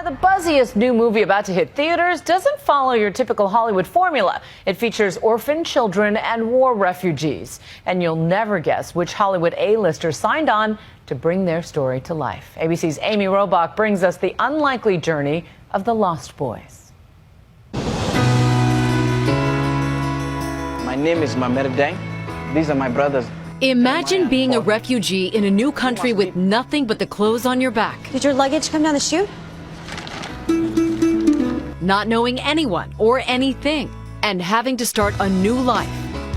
The buzziest new movie about to hit theaters doesn't follow your typical Hollywood formula. It features orphan children and war refugees. And you'll never guess which Hollywood A-lister signed on to bring their story to life. ABC's Amy Robach brings us the unlikely journey of the Lost Boys. My name is Mamer Deng. These are my brothers. Imagine being a refugee in a new country with nothing but the clothes on your back. Did your luggage come down the chute? Not knowing anyone or anything, and having to start a new life.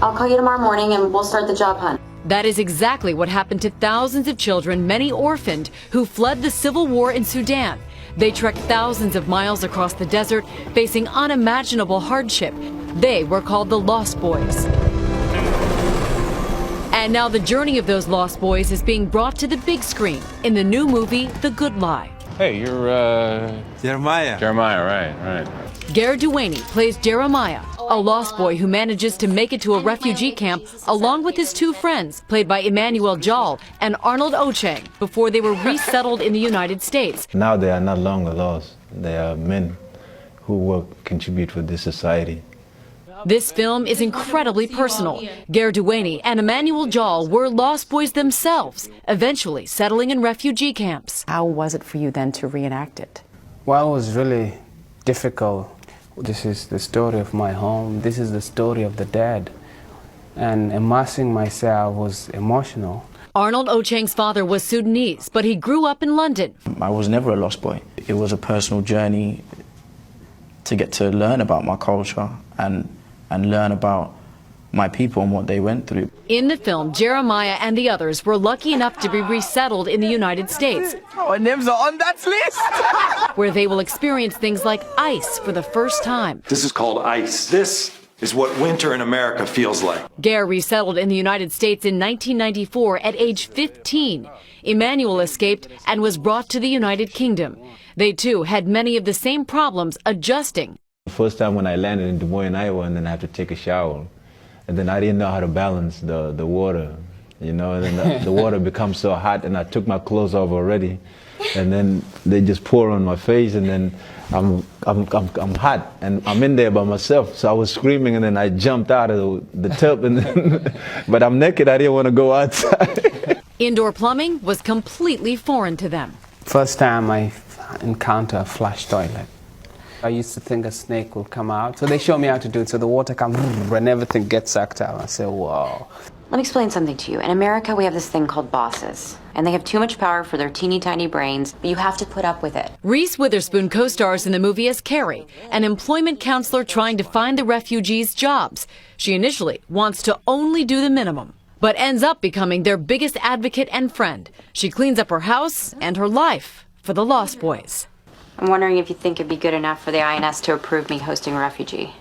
I'll call you tomorrow morning and we'll start the job hunt. That is exactly what happened to thousands of children, many orphaned, who fled the civil war in Sudan. They trekked thousands of miles across the desert, facing unimaginable hardship. They were called the Lost Boys. And now the journey of those Lost Boys is being brought to the big screen in the new movie, The Good Lie. Hey, you're, Jeremiah. Jeremiah, right. Ger Duaney plays Jeremiah, a lost boy who manages to make it to a refugee camp along with his two friends, played by Emmanuel Jal and Arnold Ocheng, before they were resettled in the United States. Now they are not longer lost. They are men who will contribute for this society. This film is incredibly personal. Ger Duaney and Emmanuel Jal were lost boys themselves, eventually settling in refugee camps. How was it for you then to reenact it? Well, it was really difficult. This is the story of my home. This is the story of the dad. And immersing myself was emotional. Arnold Ocheng's father was Sudanese, but he grew up in London. I was never a lost boy. It was a personal journey to get to learn about my culture and learn about my people and what they went through. In the film, Jeremiah and the others were lucky enough to be resettled in the United States. Our names are on that list! Where they will experience things like ice for the first time. This is called ice. This is what winter in America feels like. Ger resettled in the United States in 1994 at age 15. Emmanuel escaped and was brought to the United Kingdom. They too had many of the same problems adjusting. The first time when I landed in Des Moines, Iowa, and then I had to take a shower. And then I didn't know how to balance the water, you know, and then the water becomes so hot and I took my clothes off already. And then they just pour on my face and then I'm hot and I'm in there by myself. So I was screaming and then I jumped out of the tub and then, but I'm naked, I didn't want to go outside. Indoor plumbing was completely foreign to them. First time I encountered a flush toilet. I used to think a snake will come out, so they show me how to do it. So the water comes and everything gets sucked out. I say, wow. Let me explain something to you. In America, we have this thing called bosses, and they have too much power for their teeny tiny brains, but you have to put up with it. Reese Witherspoon co-stars in the movie as Carrie, an employment counselor trying to find the refugees jobs. She initially wants to only do the minimum, but ends up becoming their biggest advocate and friend. She cleans up her house and her life for the Lost Boys. I'm wondering if you think it'd be good enough for the INS to approve me hosting a refugee.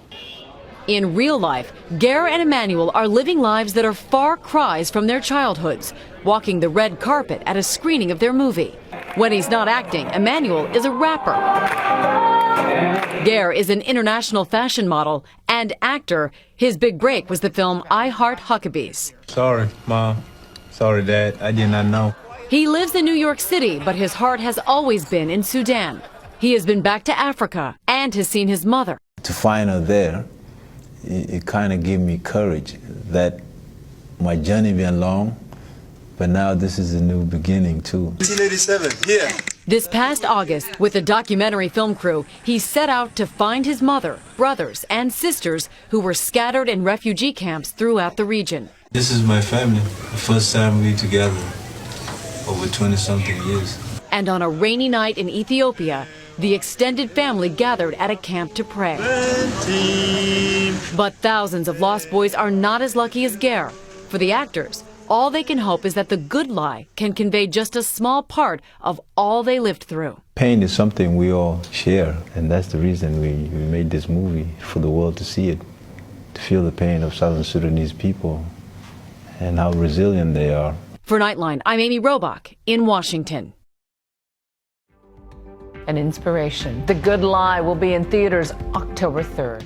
In real life, Ger and Emmanuel are living lives that are far cries from their childhoods, walking the red carpet at a screening of their movie. When he's not acting, Emmanuel is a rapper. Ger is an international fashion model and actor. His big break was the film I Heart Huckabees. Sorry, Mom. Sorry, Dad. I did not know. He lives in New York City, but his heart has always been in Sudan. He has been back to Africa and has seen his mother. To find her there, it kind of gave me courage that my journey been long, but now this is a new beginning too. 1987, yeah. This past August, with a documentary film crew, he set out to find his mother, brothers, and sisters who were scattered in refugee camps throughout the region. This is my family. The first time we together over 20-something years. And on a rainy night in Ethiopia, the extended family gathered at a camp to pray. But thousands of lost boys are not as lucky as Ger. For the actors, all they can hope is that The Good Lie can convey just a small part of all they lived through. Pain is something we all share, and that's the reason we made this movie, for the world to see it, to feel the pain of Southern Sudanese people and how resilient they are. For Nightline, I'm Amy Robach in Washington. An inspiration. The Good Lie will be in theaters October 3rd.